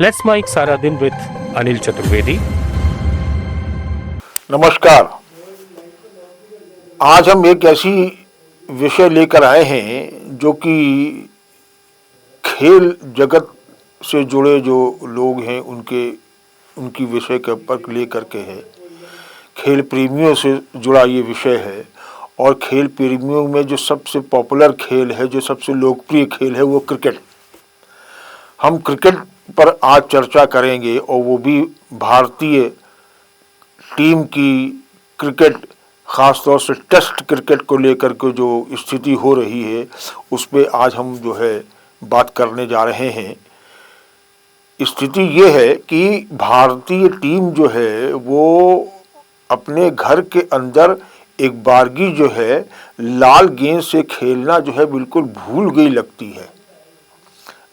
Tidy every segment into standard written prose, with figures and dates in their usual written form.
Let's mic सारा दिन with Anil Chaturvedi. नमस्कार। आज हम एक ऐसी विषय लेकर आए हैं जो कि खेल जगत से जुड़े जो लोग हैं उनकी विषय के ऊपर लेकर के है। खेल प्रेमियों से जुड़ा ये विषय है और खेल प्रेमियों में जो सबसे पॉपुलर खेल है, जो सबसे लोकप्रिय खेल है, वो क्रिकेट। हम क्रिकेट पर आज चर्चा करेंगे और वो भी भारतीय टीम की क्रिकेट, ख़ास तौर से टेस्ट क्रिकेट को लेकर के जो स्थिति हो रही है उस पर आज हम जो है बात करने जा रहे हैं। स्थिति ये है कि भारतीय टीम जो है वो अपने घर के अंदर एक बारगी जो है लाल गेंद से खेलना जो है बिल्कुल भूल गई लगती है।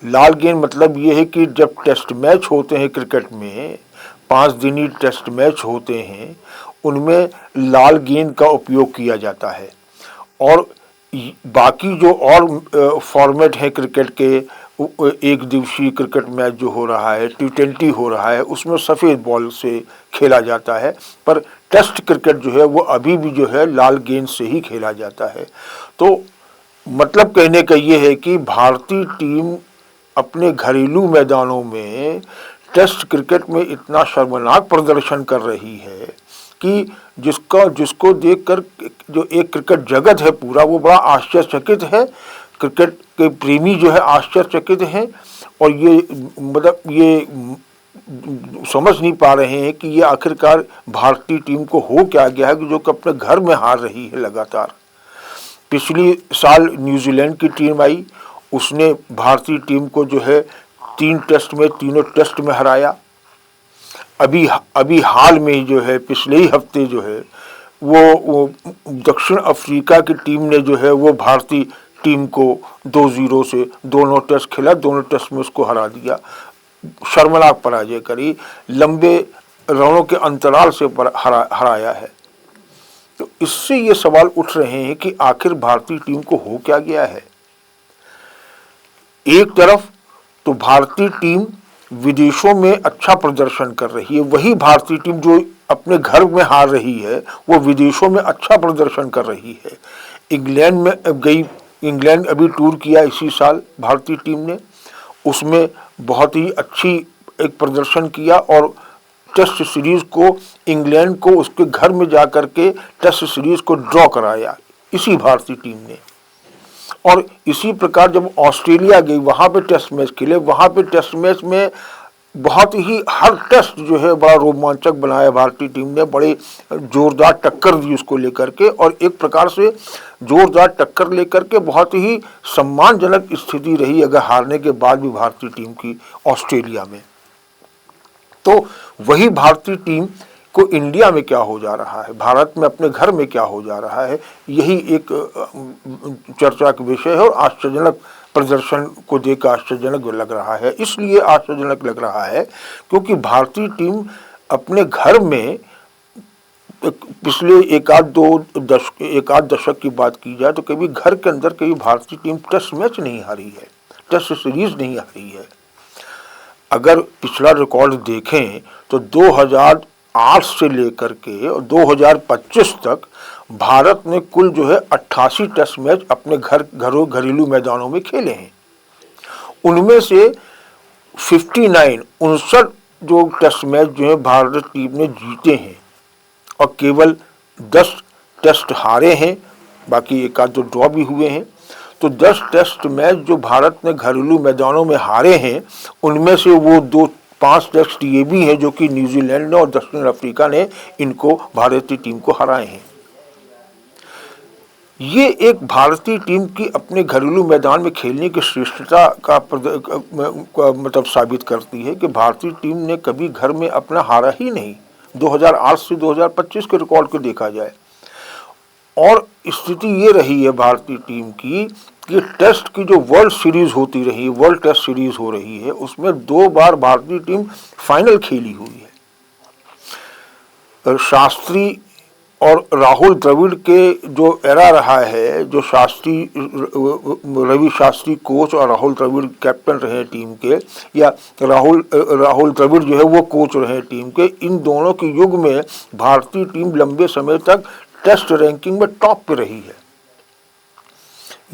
लाल गेंद मतलब ये है कि जब टेस्ट मैच होते हैं क्रिकेट में, 5 दिनी टेस्ट मैच होते हैं, उनमें लाल गेंद का उपयोग किया जाता है। और बाकी जो और फॉर्मेट है क्रिकेट के, एक दिवसीय क्रिकेट मैच जो हो रहा है, T20 हो रहा है, उसमें सफ़ेद बॉल से खेला जाता है। पर टेस्ट क्रिकेट जो है वो अभी भी जो है लाल गेंद से ही खेला जाता है। तो मतलब कहने का ये है कि भारतीय टीम अपने घरेलू मैदानों में टेस्ट क्रिकेट में इतना शर्मनाक प्रदर्शन कर रही है कि जिसको देखकर जो एक क्रिकेट जगत है पूरा, वो बड़ा आश्चर्यचकित है। क्रिकेट के प्रेमी जो है आश्चर्यचकित हैं और ये मतलब ये समझ नहीं पा रहे हैं कि ये आखिरकार भारतीय टीम को हो क्या गया है कि जो कि अपने घर में हार रही है लगातार। पिछली साल न्यूजीलैंड की टीम आई, उसने भारतीय टीम को जो है 3 टेस्ट में, तीनों टेस्ट में हराया। अभी हाल में जो है, पिछले ही हफ्ते जो है वो दक्षिण अफ्रीका की टीम ने जो है वो भारतीय टीम को 2-0 से दोनों टेस्ट खेला, दोनों टेस्ट में उसको हरा दिया, शर्मनाक पराजय करी, लंबे रनों के अंतराल से हराया है। तो इससे ये सवाल उठ रहे हैं कि आखिर भारतीय टीम को हो क्या गया है। एक तरफ तो भारतीय टीम विदेशों में अच्छा प्रदर्शन कर रही है, वही भारतीय टीम जो अपने घर में हार रही है वो विदेशों में अच्छा प्रदर्शन कर रही है। इंग्लैंड में गई, इंग्लैंड अभी टूर किया इसी साल भारतीय टीम ने, उसमें बहुत ही अच्छी एक प्रदर्शन किया और टेस्ट सीरीज को, इंग्लैंड को उसके घर में जाकर के टेस्ट सीरीज को ड्रॉ कराया इसी भारतीय टीम ने। और इसी प्रकार जब ऑस्ट्रेलिया गई, वहाँ पे टेस्ट मैच खेले, वहाँ पे टेस्ट मैच में बहुत ही हर टेस्ट जो है बड़ा रोमांचक बनाया भारतीय टीम ने, बड़े जोरदार टक्कर दी उसको लेकर के, और एक प्रकार से जोरदार टक्कर लेकर के बहुत ही सम्मानजनक स्थिति रही अगर हारने के बाद भी भारतीय टीम की ऑस्ट्रेलिया में। तो वही भारतीय टीम को इंडिया में क्या हो जा रहा है, भारत में अपने घर में क्या हो जा रहा है, यही एक चर्चा का विषय है। और आश्चर्यजनक प्रदर्शन को देखकर आश्चर्यजनक लग रहा है। इसलिए आश्चर्यजनक लग रहा है क्योंकि भारतीय टीम अपने घर में पिछले एक आध दशक की बात की जाए तो कभी घर के अंदर कभी भारतीय टीम टेस्ट मैच नहीं हारी है, टेस्ट सीरीज नहीं हारी है। अगर पिछला रिकॉर्ड देखें तो 2008 से लेकर के 2025 तक भारत ने कुल जो है 88 टेस्ट मैच अपने घरेलू मैदानों में खेले हैं। उनमें से 59 जो टेस्ट मैच जो है भारत टीम ने जीते हैं और केवल 10 टेस्ट हारे हैं, बाकी एक आध दो ड्रॉ भी हुए हैं। तो 10 टेस्ट मैच जो भारत ने घरेलू मैदानों में हारे हैं, उनमें से वो 5 टेस्ट ये भी हैं जो कि न्यूजीलैंड ने और दक्षिण अफ्रीका ने इनको भारतीय टीम को हराए हैं। ये एक भारतीय टीम की अपने घरेलू मैदान में खेलने की श्रेष्ठता का मतलब साबित करती है कि भारतीय टीम ने कभी घर में अपना हारा ही नहीं, 2008 से 2025 के रिकॉर्ड को देखा जाए। और स्थिति ये रही है भारतीय टीम की कि टेस्ट की जो वर्ल्ड सीरीज होती रही, वर्ल्ड टेस्ट सीरीज हो रही है, उसमें 2 बार भारतीय टीम फाइनल खेली हुई है। शास्त्री और राहुल द्रविड़ के जो एरा रहा है, जो शास्त्री रवि शास्त्री कोच और राहुल द्रविड़ कैप्टन रहे टीम के, या राहुल द्रविड़ जो है वो कोच रहे टीम के, इन दोनों के युग में भारतीय टीम लंबे समय तक टेस्ट रैंकिंग में टॉप पे रही है।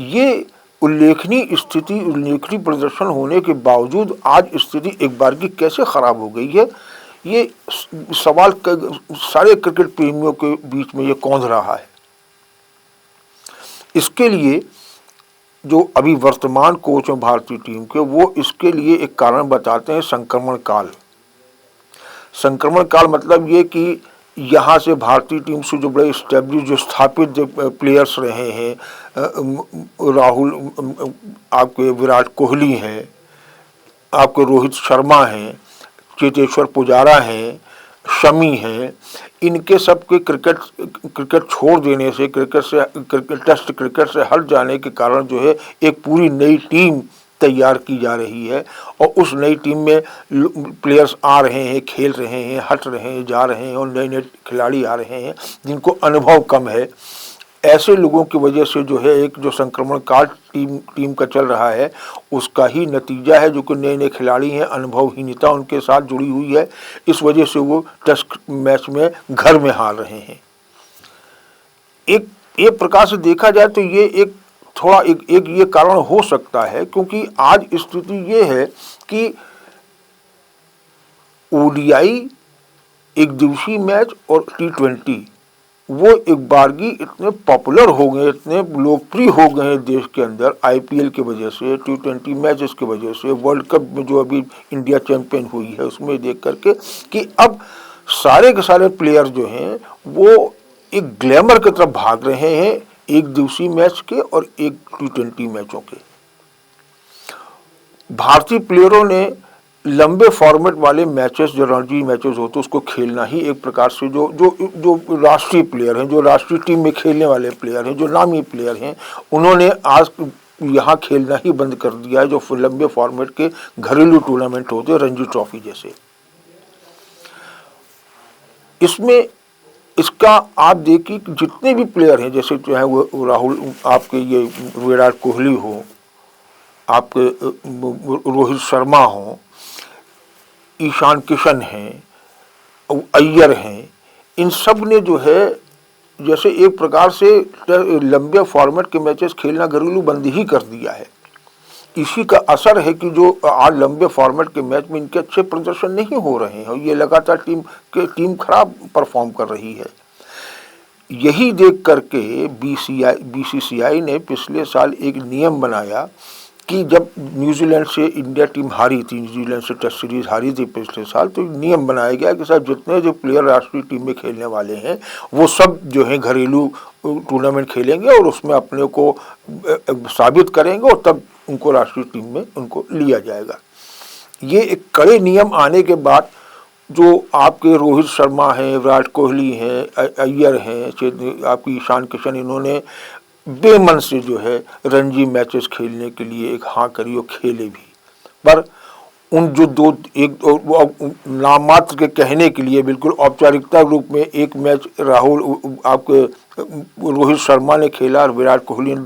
ये उल्लेखनीय स्थिति, उल्लेखनीय प्रदर्शन होने के बावजूद आज स्थिति एक बार की कैसे खराब हो गई है, ये सवाल सारे क्रिकेट प्रेमियों के बीच में ये कौंध रहा है। इसके लिए जो अभी वर्तमान कोच हैं भारतीय टीम के, वो इसके लिए एक कारण बताते हैं संक्रमण काल। संक्रमण काल मतलब ये कि यहाँ से भारतीय टीम से जो बड़े स्टैब्लिश, जो स्थापित जो प्लेयर्स रहे हैं, राहुल, आपके विराट कोहली हैं, आपके रोहित शर्मा हैं, चेतेश्वर पुजारा हैं, शमी हैं, इनके सब के क्रिकेट छोड़ देने से, टेस्ट क्रिकेट से हट जाने के कारण जो है एक पूरी नई टीम तैयार की जा रही है। और उस नई टीम में प्लेयर्स आ रहे हैं, खेल रहे हैं, हट रहे हैं, जा रहे हैं, और नए नए खिलाड़ी आ रहे हैं जिनको अनुभव कम है। ऐसे लोगों की वजह से जो है एक जो संक्रमण काल टीम का चल रहा है, उसका ही नतीजा है जो कि नए नए खिलाड़ी हैं, अनुभवहीनता उनके साथ जुड़ी हुई है। इस वजह से वो टेस्ट मैच में घर में हार रहे हैं। एक प्रकार से देखा जाए तो ये एक थोड़ा एक ये कारण हो सकता है, क्योंकि आज स्थिति ये है कि ओडीआई, एक दिवसीय मैच और T20 वो एक बारगी इतने पॉपुलर हो गए, इतने लोकप्रिय हो गए हैं देश के अंदर, आईपीएल की वजह से, T20 मैचेस की वजह से, वर्ल्ड कप में जो अभी इंडिया चैंपियन हुई है उसमें देख करके, कि अब सारे के सारे प्लेयर जो हैं वो एक ग्लैमर की तरफ भाग रहे हैं, एक दिवसीय मैच के और एक T20 मैचों के। भारतीय प्लेयरों ने लंबे फॉर्मेट वाले मैचेस, जो रणजी मैचेस होते उसको खेलना ही एक प्रकार से जो राष्ट्रीय प्लेयर हैं, जो राष्ट्रीय टीम में खेलने वाले प्लेयर हैं, जो नामी प्लेयर हैं, उन्होंने आज यहाँ खेलना ही बंद कर दिया है। जो लंबे फॉर्मेट के घरेलू टूर्नामेंट होते हैं, रणजी ट्रॉफी जैसे, इसमें इसका आप देखिए कि जितने भी प्लेयर हैं, जैसे जो है वो राहुल, आपके ये विराट कोहली हो, आपके रोहित शर्मा हो, ईशान किशन हैं, अय्यर हैं, इन सब ने जो है जैसे एक प्रकार से लंबे फॉर्मेट के मैचेस खेलना घरेलू बंद ही कर दिया है। इसी का असर है कि जो आज लंबे फॉर्मेट के मैच में इनके अच्छे प्रदर्शन नहीं हो रहे हैं, ये लगातार टीम खराब परफॉर्म कर रही है। यही देख करके बीसीसीआई ने पिछले साल एक नियम बनाया कि जब न्यूजीलैंड से इंडिया टीम हारी थी, न्यूजीलैंड से टेस्ट सीरीज हारी थी पिछले साल, तो नियम बनाया गया कि साहब जितने जो प्लेयर राष्ट्रीय टीम में खेलने वाले हैं वो सब जो है घरेलू टूर्नामेंट खेलेंगे और उसमें अपने को साबित करेंगे और तब उनको राष्ट्रीय टीम में उनको लिया जाएगा। ये एक कड़े नियम आने के बाद जो आपके रोहित शर्मा हैं, विराट कोहली हैं, अय्यर हैं, आपकी ईशान किशन, इन्होंने बेमन से जो है रणजी मैचेस खेलने के लिए एक हाँ करी और खेले भी। पर उन जो नाममात्र के कहने के लिए बिल्कुल औपचारिकता रूप में एक मैच आपके रोहित शर्मा ने खेला और विराट कोहली ने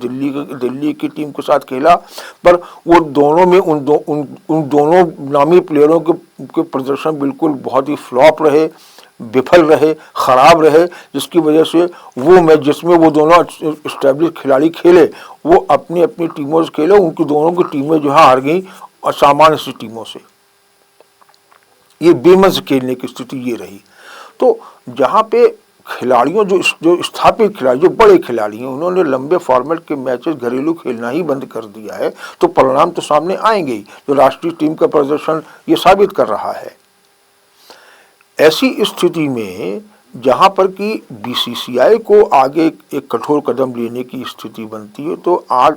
दिल्ली की टीम के साथ खेला, पर वो दोनों में उन दोनों नामी प्लेयरों के प्रदर्शन बिल्कुल बहुत ही फ्लॉप रहे, विफल रहे, खराब रहे, जिसकी वजह से वो मैच जिसमें वो दोनों एस्टैब्लिश खिलाड़ी खेले वो अपनी अपनी टीमों से खेले, उनकी दोनों की टीमें जो है हार गई और सामान्य सी टीमों से। ये बेमन से खेलने की स्थिति ये रही। तो जहाँ पे खिलाड़ियों जो स्थापित खिलाड़ी, जो बड़े खिलाड़ी हैं, उन्होंने लंबे फॉर्मेट के मैचेस घरेलू खेलना ही बंद कर दिया है, तो परिणाम तो सामने आएंगे ही। जो राष्ट्रीय टीम का प्रदर्शन ये साबित कर रहा है। ऐसी स्थिति में जहां पर कि बीसीसीआई को आगे एक कठोर कदम लेने की स्थिति बनती है, तो आज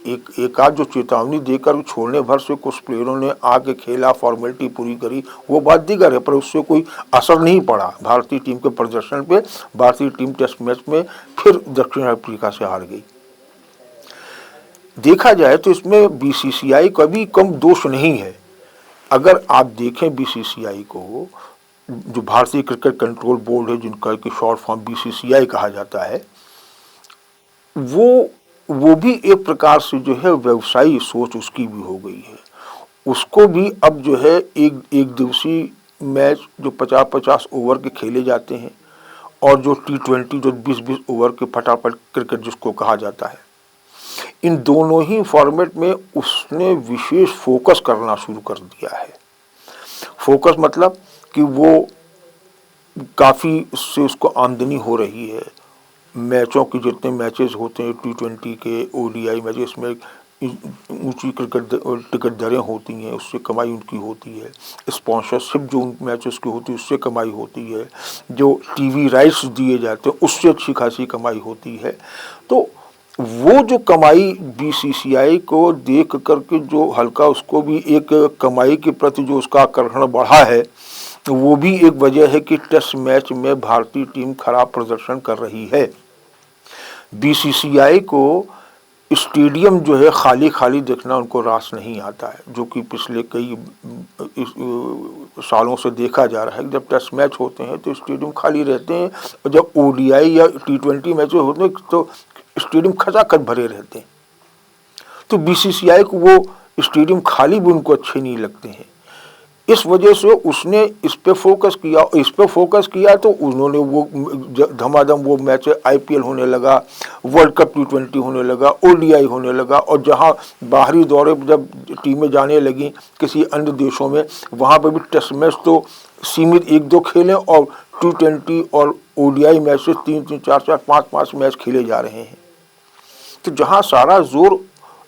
एक आध जो चेतावनी देकर छोड़ने भर से कुछ प्लेयरों ने आगे खेला, फॉर्मेलिटी पूरी करी, वो बात दीगर है, पर उससे कोई असर नहीं पड़ा भारतीय टीम के प्रदर्शन पे। भारतीय टीम टेस्ट मैच में फिर दक्षिण अफ्रीका से हार गई। देखा जाए तो इसमें बीसीसीआई का भी कम दोष नहीं है। अगर आप देखें बीसीसीआई को, जो भारतीय क्रिकेट कंट्रोल बोर्ड है, जिनका कि शॉर्ट फॉर्म बीसीसीआई कहा जाता है, वो भी एक प्रकार से जो है व्यवसायी सोच उसकी भी हो गई है। उसको भी अब जो है एक दिवसीय मैच जो 50-50 ओवर के खेले जाते हैं, और जो T20 जो 20-20 ओवर के फटाफट क्रिकेट जिसको कहा जाता है, इन दोनों ही फॉर्मेट में उसने विशेष फोकस करना शुरू कर दिया है। फोकस मतलब कि वो काफ़ी उससे उसको आमदनी हो रही है। मैचों के जितने मैचेस होते हैं T20 के, ODI मैचेस में ऊंची टिकट दरें होती हैं, उससे कमाई उनकी होती है। स्पॉन्सरशिप जो उन मैचेस की होती है उससे कमाई होती है। जो टीवी राइट्स दिए जाते हैं उससे अच्छी खासी कमाई होती है। तो वो जो कमाई बीसीसीआई को देख करके जो हल्का उसको भी एक कमाई के प्रति जो उसका आकर्षण बढ़ा है, वो भी एक वजह है कि टेस्ट मैच में भारतीय टीम खराब प्रदर्शन कर रही है। बीसीसीआई को स्टेडियम जो है खाली खाली देखना उनको रास नहीं आता है, जो कि पिछले कई सालों से देखा जा रहा है। जब टेस्ट मैच होते हैं तो स्टेडियम खाली रहते हैं, और जब ODI या T20 मैच होते हैं तो स्टेडियम खचाखच भरे रहते हैं। तो बीसीसीआई को वो स्टेडियम खाली भी उनको अच्छे नहीं लगते हैं। इस वजह से उसने इस पे फोकस किया तो उन्होंने वो धमाधम वो मैच IPL होने लगा, वर्ल्ड कप T20 होने लगा, ODI होने लगा, और जहां बाहरी दौरे जब टीमें जाने लगी किसी अन्य देशों में, वहां पर भी टेस्ट मैच तो सीमित 1-2 खेले, और T20 और ODI मैचेस 3-3, 4-4, 5-5 मैच खेले जा रहे हैं। तो जहां सारा जोर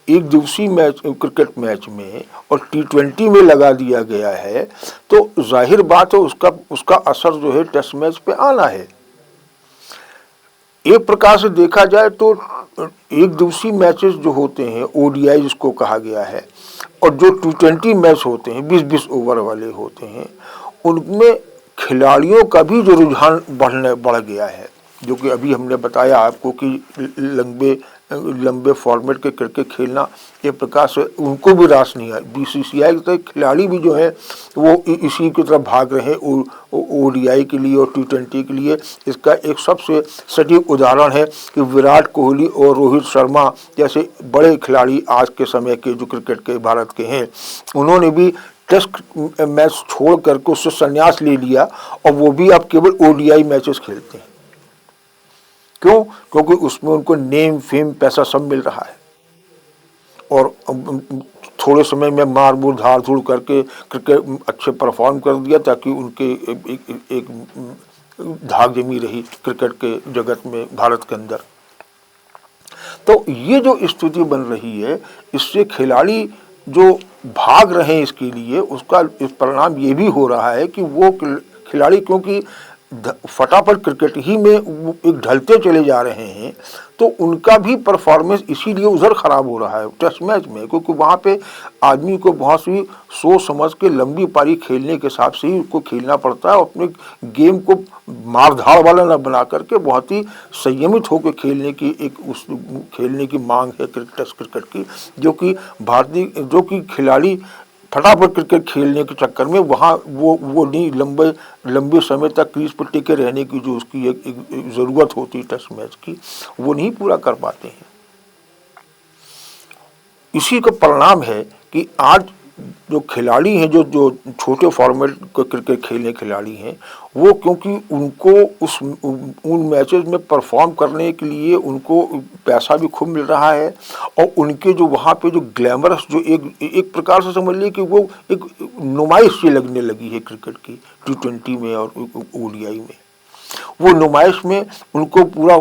एक दिवसीय मैच क्रिकेट मैच में और T20 में लगा दिया गया है, तो जाहिर बात है उसका असर जो है टेस्ट मैच पे आना है। एक प्रकार से देखा जाए तो एक दिवसीय मैचेस जो होते हैं ODI जिसको कहा गया है, और जो T20 मैच होते हैं 20-20 ओवर वाले होते हैं, उनमें खिलाड़ियों का भी जो रुझान बढ़ गया है। जो कि अभी हमने बताया आपको कि लंबे फॉर्मेट के क्रिकेट खेलना एक प्रकार से उनको भी रास नहीं है। बीसीसीआई के खिलाड़ी भी जो है वो इसी की तरफ भाग रहे हैं ODI के लिए और T20 के लिए। इसका एक सबसे सटीक उदाहरण है कि विराट कोहली और रोहित शर्मा जैसे बड़े खिलाड़ी आज के समय के जो क्रिकेट के भारत के हैं, उन्होंने भी टेस्ट मैच छोड़ करके उससे संन्यास ले लिया, और वो भी अब केवल ODI मैचेस खेलते हैं। क्यों? क्योंकि उसमें उनको नेम फेम पैसा सब मिल रहा है, और थोड़े समय में मार मुर धाड़ धूड़ करके क्रिकेट अच्छे परफॉर्म कर दिया, ताकि उनके एक धाक जमी रही क्रिकेट के जगत में भारत के अंदर। तो ये जो स्थिति बन रही है, इससे खिलाड़ी जो भाग रहे हैं इसके लिए, उसका इस परिणाम ये भी हो रहा है कि वो खिलाड़ी क्योंकि फटाफट क्रिकेट ही में एक ढलते चले जा रहे हैं, तो उनका भी परफॉर्मेंस इसीलिए उधर खराब हो रहा है टेस्ट मैच में, क्योंकि वहाँ पे आदमी को बहुत सी सोच समझ के लंबी पारी खेलने के हिसाब से ही उसको खेलना पड़ता है। अपने गेम को मारधाड़ वाला न बना करके बहुत ही संयमित होकर खेलने की मांग है टेस्ट क्रिकेट की, जो कि खिलाड़ी फटाफट क्रिकेट खेलने के चक्कर में वहाँ वो नहीं लंबे समय तक क्रीज पर टिके रहने की जो उसकी एक ज़रूरत होती है टेस्ट मैच की, वो नहीं पूरा कर पाते हैं। इसी का परिणाम है कि आज जो खिलाड़ी हैं, जो छोटे फॉर्मेट के क्रिकेट खेलने खिलाड़ी हैं, वो क्योंकि उनको उन मैचेस में परफॉर्म करने के लिए उनको पैसा भी खूब मिल रहा है, और उनके जो वहाँ पे जो ग्लैमरस जो एक प्रकार से समझ लीजिए कि वो एक नुमाइश सी लगने लगी है क्रिकेट की T20 में और ODI में। वो नुमाइश में उनको पूरा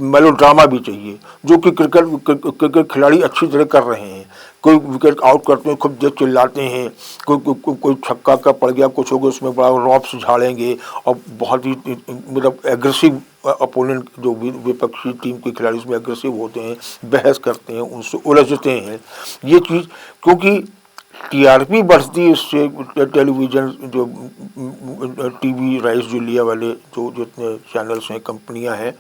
मेलोड्रामा भी चाहिए, जो कि क्रिकेट खिलाड़ी अच्छी तरह कर रहे हैं। कोई विकेट आउट करते हैं खूब देर चिल्लाते हैं, कोई छक्का का पड़ गया कुछ हो गया उसमें बड़ा रॉब्स झाड़ेंगे, और बहुत ही मतलब एग्रेसिव अपोनेंट जो विपक्षी टीम के खिलाड़ी उसमें एग्रेसिव होते हैं, बहस करते हैं, उनसे उलझते हैं। ये चीज़ क्योंकि TRP बढ़ती है, इससे टेलीविज़न जो टीवी राइट्स जो लिया वाले जो जितने चैनल्स हैं, कंपनियां हैं,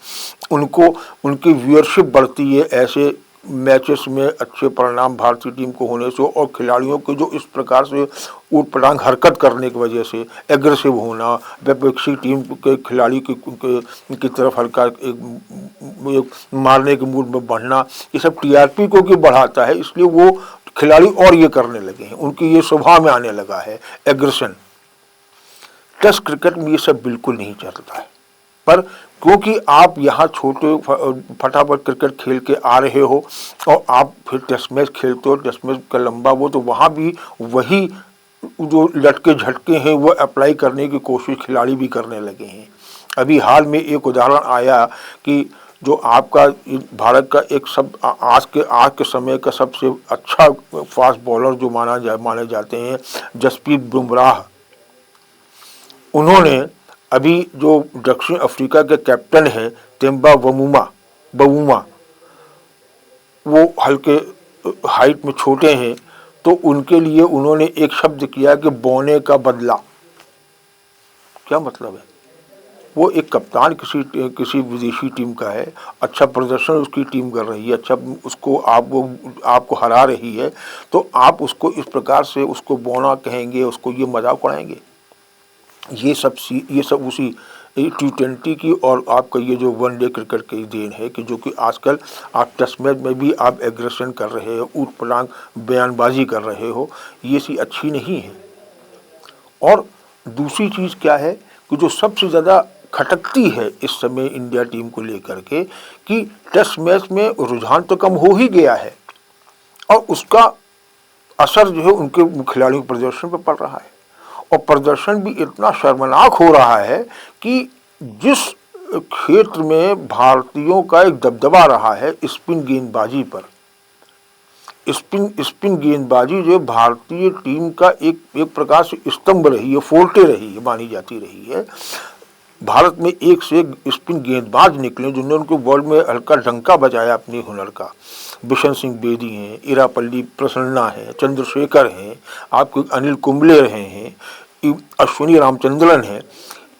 उनकी व्यूअरशिप बढ़ती है ऐसे मैचेस में अच्छे परिणाम भारतीय टीम को होने से और खिलाड़ियों के जो इस प्रकार से ऊट पटांग हरकत करने की वजह से एग्रेसिव होना, विपक्षी टीम के खिलाड़ी की तरफ हल्का एक मारने के मूड में बढ़ना, ये सब टीआरपी को भी बढ़ाता है। इसलिए वो खिलाड़ी और ये करने लगे हैं, उनकी ये स्वभाव में आने लगा है एग्रेशन। टेस्ट क्रिकेट में ये सब बिल्कुल नहीं चलता है, पर क्योंकि आप यहाँ छोटे फटाफट क्रिकेट खेल के आ रहे हो और आप फिर टेस्ट मैच खेलते हो, टेस्ट मैच का लंबा वो, तो वहाँ भी वही जो लटके झटके हैं वो अप्लाई करने की कोशिश खिलाड़ी भी करने लगे हैं। अभी हाल में एक उदाहरण आया कि जो आपका भारत का एक आज के समय का सबसे अच्छा फास्ट बॉलर जो माने जाते हैं जसप्रीत बुमराह, उन्होंने अभी जो दक्षिण अफ्रीका के कैप्टन हैं तेम्बा बवुमा, वो हल्के हाइट में छोटे हैं, तो उनके लिए उन्होंने एक शब्द किया कि बोने का बदला। क्या मतलब है? वो एक कप्तान किसी विदेशी टीम का है, अच्छा प्रदर्शन उसकी टीम कर रही है, अच्छा उसको आपको हरा रही है, तो आप उसको इस प्रकार से उसको बोना कहेंगे, उसको ये मजाक उड़ाएंगे। ये सब उसी T20 की और आपका ये जो वनडे क्रिकेट की देन है कि जो कि आजकल आप टेस्ट मैच में भी आप एग्रेशन कर रहे हो, ऊट पटांग बयानबाजी कर रहे हो, ये सी अच्छी नहीं है। और दूसरी चीज़ क्या है कि जो सबसे ज़्यादा खटकती है इस समय इंडिया टीम को लेकर के कि टेस्ट मैच में रुझान तो कम हो ही गया है और उसका असर जो है उनके खिलाड़ियों के प्रदर्शन पर पड़ रहा है, और प्रदर्शन भी इतना शर्मनाक हो रहा है कि जिस क्षेत्र में भारतीयों का एक दबदबा रहा है स्पिन गेंदबाजी पर, स्पिन गेंदबाजी जो भारतीय टीम का एक प्रकार से स्तंभ रही है, फोर्टे रही है, मानी जाती रही है। भारत में एक से एक स्पिन गेंदबाज निकले जिन्होंने उनको वर्ल्ड में हल्का डंका बजाया अपने हुनर का। बिशन सिंह बेदी हैं, इरापल्ली प्रसन्ना हैं, चंद्रशेखर हैं, आपके अनिल कुंबले रहे हैं, अश्विनी रामचंद्रन हैं।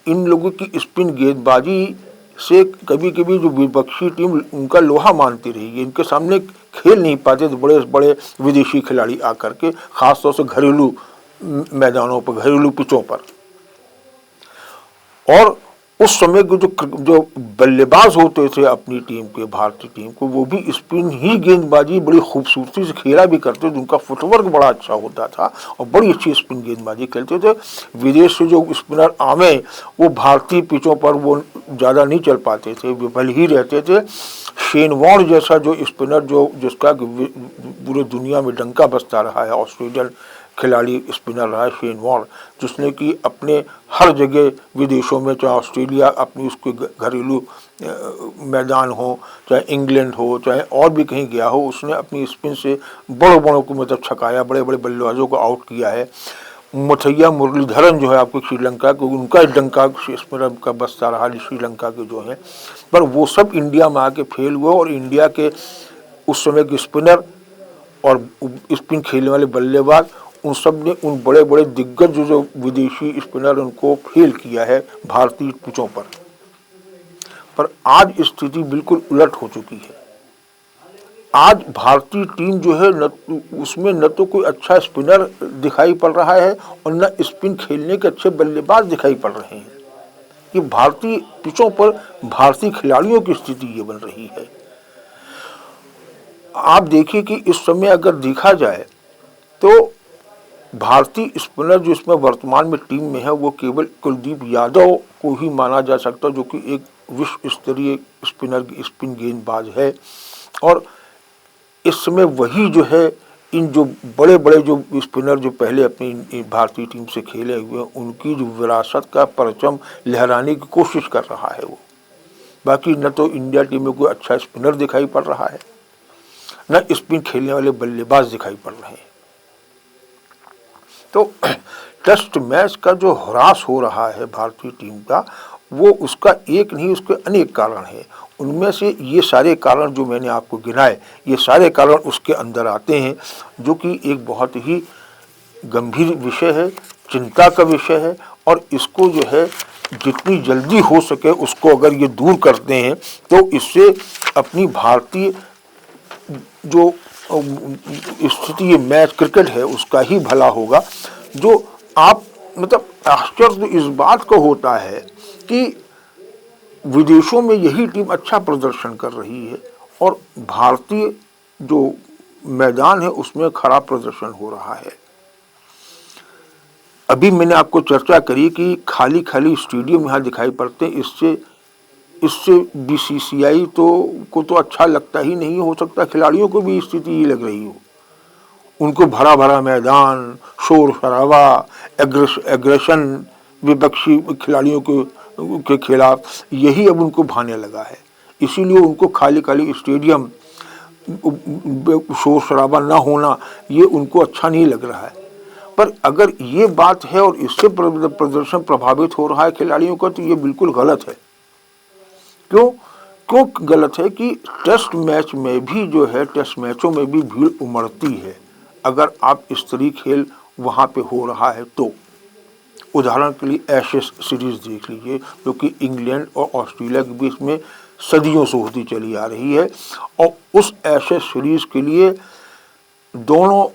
इन लोगों की स्पिन गेंदबाजी से कभी कभी जो विपक्षी टीम उनका लोहा मानती रही है, इनके सामने खेल नहीं पाते तो बड़े बड़े विदेशी खिलाड़ी आकर के, खासतौर से घरेलू मैदानों पर, घरेलू पिचों पर। और उस समय के जो बल्लेबाज होते थे अपनी टीम के, भारतीय टीम को, वो भी स्पिन ही गेंदबाजी बड़ी खूबसूरती से खेला भी करते थे, उनका फुटवर्क बड़ा अच्छा होता था और बड़ी अच्छी स्पिन गेंदबाजी खेलते थे। विदेश से जो स्पिनर आवे वो भारतीय पिचों पर वो ज़्यादा नहीं चल पाते थे, विफल ही रहते थे। शेन वॉर्न जैसा जो स्पिनर जिसका पूरे दुनिया में डंका बजता रहा है, ऑस्ट्रेलियन खिलाड़ी स्पिनर रहा है शेन वॉर्न, जिसने कि अपने हर जगह विदेशों में, चाहे ऑस्ट्रेलिया अपनी उसके घरेलू मैदान हो, चाहे इंग्लैंड हो, चाहे और भी कहीं गया हो, उसने अपनी स्पिन से बड़ों को मतलब छकाया, बड़े बड़े बल्लेबाजों को आउट किया है। मुथैया मुरलीधरन जो है आपको श्रीलंका के, उनका डंका स्पिनर का बजता रहा श्रीलंका के जो हैं, पर वो सब इंडिया में आके फेल हुए और इंडिया के उस समय के स्पिनर और स्पिन खेलने वाले बल्लेबाज उन सब ने उन बड़े बड़े दिग्गज जो विदेशी स्पिनर उनको फेल किया है भारतीय पिचों पर आज स्थिति बिल्कुल उलट हो चुकी है। आज भारतीय टीम जो है उसमें न तो कोई अच्छा स्पिनर दिखाई पड़ रहा है और न स्पिन खेलने के अच्छे बल्लेबाज दिखाई पड़ रहे हैं। कि भारतीय पिचों पर भारतीय खिलाड़ियों की स्थिति ये बन रही है। आप देखिए कि इस समय अगर देखा जाए तो भारतीय स्पिनर जो इसमें वर्तमान में टीम में है वो केवल कुलदीप यादव को ही माना जा सकता है, जो कि एक विश्व स्तरीय स्पिन गेंदबाज है। और इस समय वही जो है इन जो बड़े बड़े जो स्पिनर जो पहले अपनी भारतीय टीम से खेले हुए हैं उनकी जो विरासत का परचम लहराने की कोशिश कर रहा है वो। बाकी न तो इंडिया टीम में कोई अच्छा स्पिनर दिखाई पड़ रहा है, न स्पिन खेलने वाले बल्लेबाज दिखाई पड़ रहे हैं। तो टेस्ट मैच का जो ह्रास हो रहा है भारतीय टीम का, वो उसका एक नहीं, उसके अनेक कारण हैं। उनमें से ये सारे कारण जो मैंने आपको गिनाए, ये सारे कारण उसके अंदर आते हैं, जो कि एक बहुत ही गंभीर विषय है, चिंता का विषय है। और इसको जो है जितनी जल्दी हो सके उसको अगर ये दूर करते हैं तो इससे अपनी भारतीय जो स्थिति ये मैच क्रिकेट है उसका ही भला होगा। जो आप मतलब आश्चर्य इस बात का होता है कि विदेशों में यही टीम अच्छा प्रदर्शन कर रही है और भारतीय जो मैदान है उसमें खराब प्रदर्शन हो रहा है। अभी मैंने आपको चर्चा करी कि खाली खाली स्टेडियम यहाँ दिखाई पड़ते हैं, इससे बीसीसीआई को तो अच्छा लगता ही नहीं। हो सकता खिलाड़ियों को भी स्थिति ही लग रही हो, उनको भरा भरा मैदान, शोर शराबा, एग्रेशन विपक्षी खिलाड़ियों के खिलाफ, यही अब उनको भाने लगा है। इसीलिए उनको खाली खाली स्टेडियम, शोर शराबा ना होना, ये उनको अच्छा नहीं लग रहा है। पर अगर ये बात है और इससे प्रदर्शन प्रभावित हो रहा है खिलाड़ियों का, तो ये बिल्कुल गलत है। क्यों गलत है कि टेस्ट मैच में भी जो है, टेस्ट मैचों में भी भीड़ उमड़ती है अगर आप स्तरीय खेल वहाँ पे हो रहा है तो। उदाहरण के लिए एशेज सीरीज देख लीजिए, जो कि इंग्लैंड और ऑस्ट्रेलिया के बीच में सदियों से होती चली आ रही है, और उस एशेज सीरीज के लिए दोनों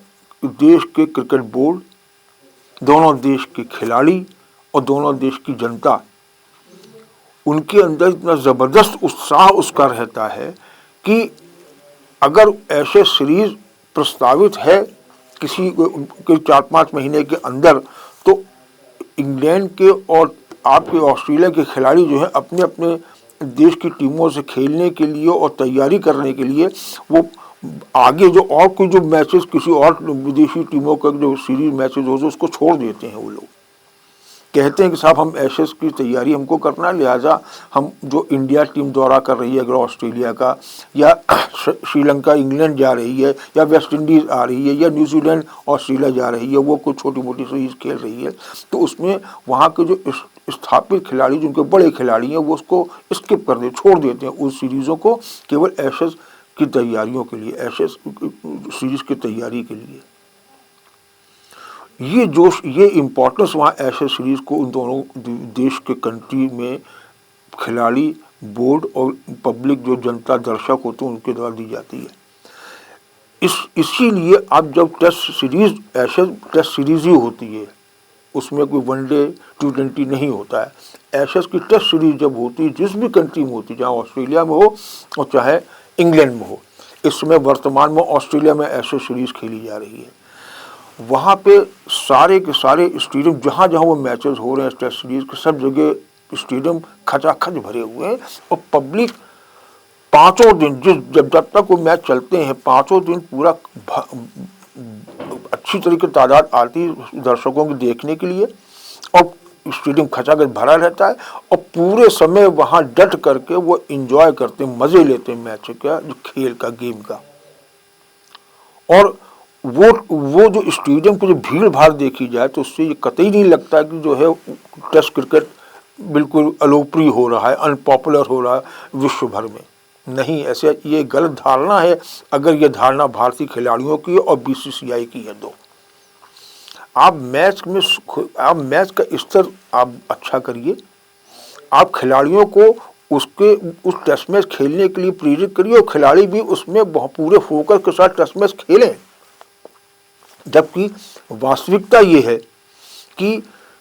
देश के क्रिकेट बोर्ड, दोनों देश के खिलाड़ी और दोनों देश की जनता, उनके अंदर इतना ज़बरदस्त उत्साह उसका रहता है कि अगर ऐसे सीरीज प्रस्तावित है किसी के 4-5 महीने के अंदर, तो इंग्लैंड के और आपके ऑस्ट्रेलिया के खिलाड़ी जो हैं अपने अपने देश की टीमों से खेलने के लिए और तैयारी करने के लिए वो आगे जो और कोई जो मैचेस किसी और विदेशी टीमों का जो सीरीज मैचेस हो उसको छोड़ देते हैं। वो लोग कहते हैं कि साहब हम एशेज की तैयारी हमको करना है, लिहाजा हम जो इंडिया टीम दौरा कर रही है अगर ऑस्ट्रेलिया का, या श्रीलंका इंग्लैंड जा रही है, या वेस्ट इंडीज़ आ रही है, या न्यूजीलैंड ऑस्ट्रेलिया जा रही है, वो कुछ छोटी मोटी सीरीज खेल रही है, तो उसमें वहाँ के जो स्थापित खिलाड़ी, जिनके बड़े खिलाड़ी हैं, वो उसको स्किप कर छोड़ देते हैं उस सीरीज़ों को, केवल एशेज की तैयारियों के लिए, एशेज सीरीज की तैयारी के लिए। ये जोश, ये इम्पोर्टेंस वहाँ ऐसे सीरीज को उन दोनों देश के कंट्री में खिलाड़ी, बोर्ड और पब्लिक जो जनता दर्शक होते हैं उनके द्वारा दी जाती है। इसीलिए अब जब टेस्ट सीरीज, ऐसे टेस्ट सीरीज ही होती है, उसमें कोई वनडे T20 नहीं होता है। एशेज की टेस्ट सीरीज जब होती है, जिस भी कंट्री में होती है, चाहे ऑस्ट्रेलिया में हो और चाहे इंग्लैंड में हो, इस समय वर्तमान में ऑस्ट्रेलिया में ऐसे सीरीज खेली जा रही है, वहाँ पे सारे के सारे स्टेडियम जहाँ जहाँ वो मैचेस हो रहे हैं टेस्ट सीरीज के, सब जगह स्टेडियम खचाखच भरे हुए हैं और पब्लिक 5 दिन, जब तक वो मैच चलते हैं 5 दिन पूरा अच्छी तरीके तादाद आती है दर्शकों को देखने के लिए, और स्टेडियम खचाखच भरा रहता है और पूरे समय वहाँ डट करके वो एंजॉय करते हैं, मज़े लेते हैं मैच का, जो खेल का, गेम का। और वो जो स्टेडियम की जो भीड़ भाड़ देखी जाए तो उससे ये कतई नहीं लगता कि जो है टेस्ट क्रिकेट बिल्कुल अलोपरी हो रहा है, अनपॉपुलर हो रहा है विश्व भर में। नहीं, ऐसे ये गलत धारणा है, अगर ये धारणा भारतीय खिलाड़ियों की और बीसीसीआई की है तो। आप मैच का स्तर आप अच्छा करिए, आप खिलाड़ियों को उस टेस्ट मैच खेलने के लिए प्रेरित करिए और खिलाड़ी भी उसमें पूरे फोकस के साथ टेस्ट मैच खेलें। जबकि वास्तविकता ये है कि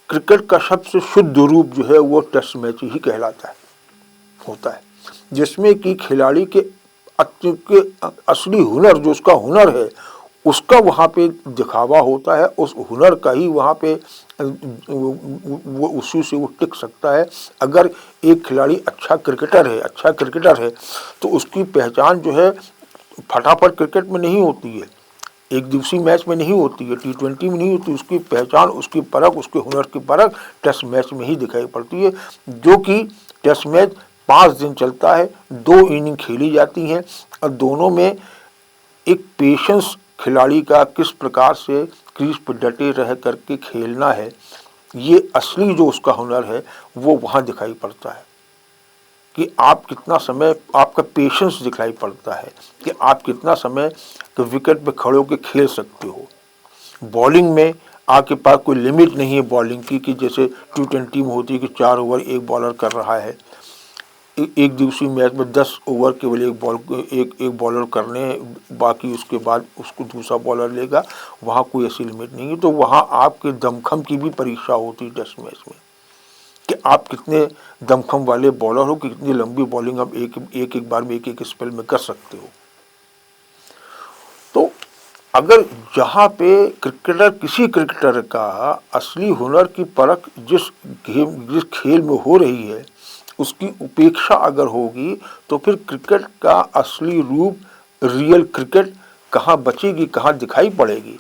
क्रिकेट का सबसे शुद्ध रूप जो है वो टेस्ट मैच ही कहलाता है, होता है, जिसमें कि खिलाड़ी के असली हुनर, जो उसका हुनर है, उसका वहाँ पे दिखावा होता है। उस हुनर का ही वहाँ पे वो उसी से वो टिक सकता है। अगर एक खिलाड़ी अच्छा क्रिकेटर है तो उसकी पहचान जो है फटाफट क्रिकेट में नहीं होती है, एक दिवसीय मैच में नहीं होती है, T20 में नहीं होती। उसकी पहचान, उसकी परख, उसके हुनर की परख टेस्ट मैच में ही दिखाई पड़ती है, जो कि टेस्ट मैच 5 दिन चलता है, 2 इनिंग खेली जाती हैं और दोनों में एक पेशेंस खिलाड़ी का किस प्रकार से क्रीज पर डटे रह करके खेलना है, ये असली जो उसका हुनर है वो वहाँ दिखाई पड़ता है कि आप कितना समय, आपका पेशेंस दिखाई पड़ता है कि आप कितना समय विकेट पे खड़े होकर खेल सकते हो। बॉलिंग में आपके पास कोई लिमिट नहीं है बॉलिंग की, कि जैसे T20 में होती है कि 4 ओवर एक बॉलर कर रहा है। एक दिवसीय मैच में 10 ओवर केवल एक बॉलर करने हैं, बाकी उसके बाद उसको दूसरा बॉलर लेगा, वहाँ कोई ऐसी लिमिट नहीं है। तो वहाँ आपके दमखम की भी परीक्षा होती है टेस्ट मैच में कि आप कितने दमखम वाले बॉलर हो, कि कितनी लंबी बॉलिंग आप एक बार में एक स्पेल में कर सकते हो। तो अगर जहाँ पे किसी क्रिकेटर का असली हुनर की परख जिस खेल में हो रही है उसकी उपेक्षा अगर होगी, तो फिर क्रिकेट का असली रूप, रियल क्रिकेट कहाँ बचेगी, कहाँ दिखाई पड़ेगी।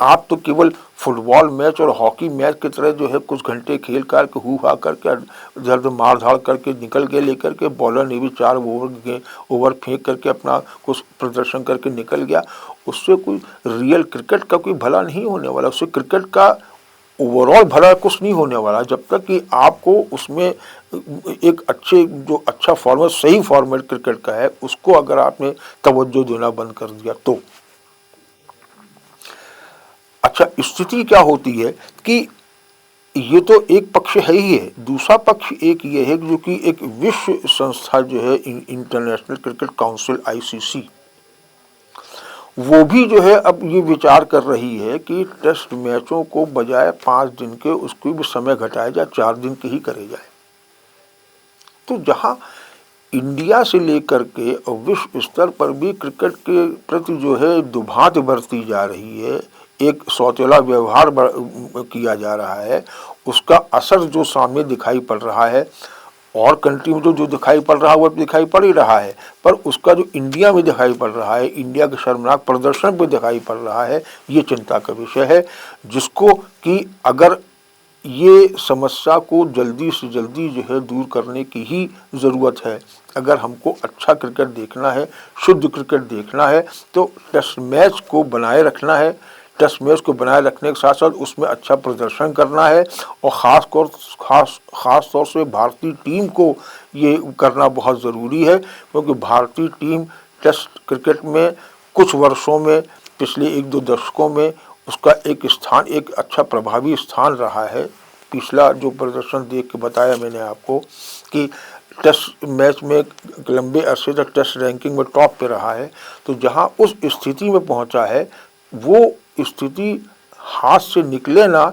आप तो केवल फुटबॉल मैच और हॉकी मैच की तरह जो है कुछ घंटे खेल कर के हु हा करके इधर मार धाड़ करके निकल गए, लेकर के बॉलर ने भी 4 ओवर फेंक करके अपना कुछ प्रदर्शन करके निकल गया, उससे कोई रियल क्रिकेट का कोई भला नहीं होने वाला, उससे क्रिकेट का ओवरऑल भला कुछ नहीं होने वाला, जब तक कि आपको उसमें एक अच्छा फॉर्मेट, सही फॉर्मेट क्रिकेट का है, उसको अगर आपने तवज्जो देना बंद कर दिया तो। अच्छा, स्थिति क्या होती है कि ये तो एक पक्ष है ही है, दूसरा पक्ष एक ये है जो कि एक विश्व संस्था जो है इंटरनेशनल क्रिकेट काउंसिल ICC, वो भी जो है अब ये विचार कर रही है कि टेस्ट मैचों को बजाय 5 दिन के उसको भी समय घटाया जाए, 4 दिन के ही करे जाए। तो जहाँ इंडिया से लेकर के विश्व स्तर पर भी क्रिकेट के प्रति जो है दुभांत बरती जा रही है, एक सौतेला व्यवहार किया जा रहा है, उसका असर जो सामने दिखाई पड़ रहा है, और कंट्री में जो दिखाई पड़ रहा है वो दिखाई पड़ ही रहा है, पर उसका जो इंडिया में दिखाई पड़ रहा है, इंडिया के शर्मनाक प्रदर्शन पे दिखाई पड़ रहा है, ये चिंता का विषय है, जिसको कि अगर ये समस्या को जल्दी से जल्दी जो है दूर करने की ही ज़रूरत है। अगर हमको अच्छा क्रिकेट देखना है, शुद्ध क्रिकेट देखना है, तो टेस्ट मैच को बनाए रखना है, टेस्ट मैच को बनाए रखने के साथ साथ उसमें अच्छा प्रदर्शन करना है, और ख़ास तौर से भारतीय टीम को ये करना बहुत ज़रूरी है, क्योंकि भारतीय टीम टेस्ट क्रिकेट में कुछ वर्षों में, पिछले 1-2 दशकों में उसका एक अच्छा प्रभावी स्थान रहा है। पिछला जो प्रदर्शन देख के बताया मैंने आपको कि टेस्ट मैच में लंबे अरसे तक टेस्ट रैंकिंग में टॉप पे रहा है, तो जहां उस स्थिति में पहुंचा है, वो स्थिति हाथ से निकले ना,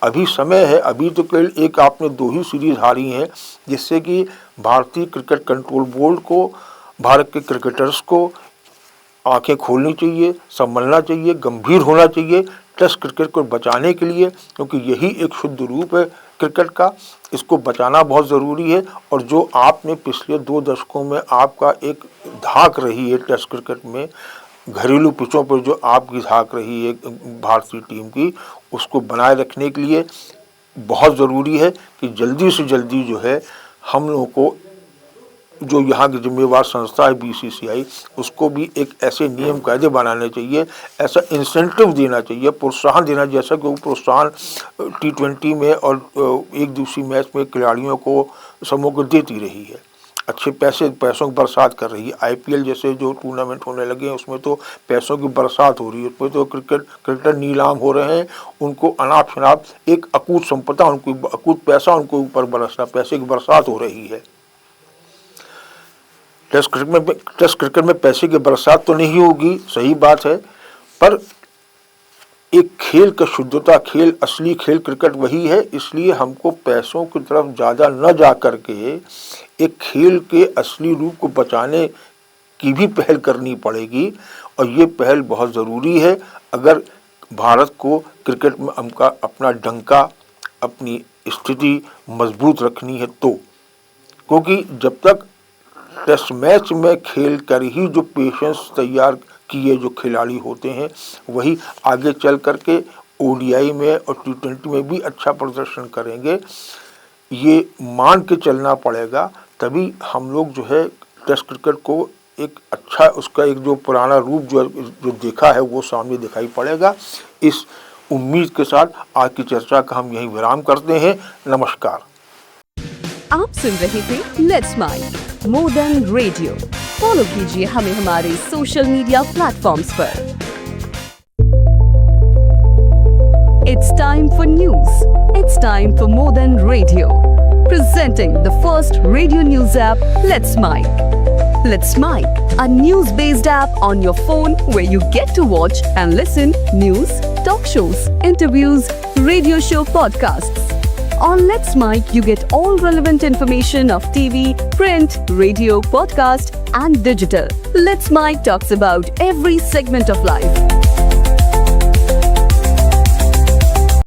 अभी समय है। अभी तो केवल एक आपने 2 ही सीरीज हारी हैं, जिससे कि भारतीय क्रिकेट कंट्रोल बोर्ड को, भारत के क्रिकेटर्स को आंखें खोलनी चाहिए, संभलना चाहिए, गंभीर होना चाहिए टेस्ट क्रिकेट को बचाने के लिए, क्योंकि यही एक शुद्ध रूप है क्रिकेट का, इसको बचाना बहुत ज़रूरी है। और जो आपने पिछले 2 दशकों में आपका एक धाक रही है टेस्ट क्रिकेट में, घरेलू पिचों पर जो आपकी धाक रही है भारतीय टीम की, उसको बनाए रखने के लिए बहुत ज़रूरी है कि जल्दी से जल्दी जो है हम लोगों को, जो यहाँ की जिम्मेवार संस्था है BCCI, उसको भी एक ऐसे नियम कायदे बनाने चाहिए, ऐसा इंसेंटिव देना चाहिए, प्रोत्साहन देना, जैसा कि वो प्रोत्साहन T20 में और एक दूसरी मैच में खिलाड़ियों को समूह को देती रही है, अच्छे पैसों की बरसात कर रही है। IPL जैसे जो टूर्नामेंट होने लगे हैं उसमें तो पैसों की बरसात हो रही है, उसमें तो क्रिकेटर नीलाम हो रहे हैं, उनको अनाप शनाप एक अकूत संपदा, उनको अकूत पैसा उनको ऊपर बरसना, पैसे की बरसात हो रही है। टेस्ट क्रिकेट में पैसे की बरसात तो नहीं होगी, सही बात है, पर एक खेल का शुद्धता, असली खेल क्रिकेट वही है। इसलिए हमको पैसों की तरफ ज़्यादा न जा करके एक खेल के असली रूप को बचाने की भी पहल करनी पड़ेगी, और ये पहल बहुत ज़रूरी है अगर भारत को क्रिकेट में अपना डंका, अपनी स्थिति मजबूत रखनी है तो। क्योंकि जब तक टेस्ट मैच में खेल कर ही जो पेशेंस तैयार किए जो खिलाड़ी होते हैं, वही आगे चल करके ODI में और T20 में भी अच्छा प्रदर्शन करेंगे, ये मान के चलना पड़ेगा। तभी हम लोग जो है टेस्ट क्रिकेट को एक अच्छा, उसका एक जो पुराना रूप जो देखा है वो सामने दिखाई पड़ेगा। इस उम्मीद के साथ आज की चर्चा का हम यहीं विराम करते हैं। नमस्कार। आप सुन रहे थे let's mind more than radio. Follow कीजिए हमें हमारे सोशल मीडिया प्लेटफॉर्म्स पर। It's time for news, it's time for more than radio. presenting the first radio news app, Let's Mic. Let's Mic, a news-based app on your phone where you get to watch and listen news, talk shows, interviews, radio show podcasts. On Let's Mic, you get all relevant information of TV, print, radio, podcast, and digital. Let's Mic talks about every segment of life.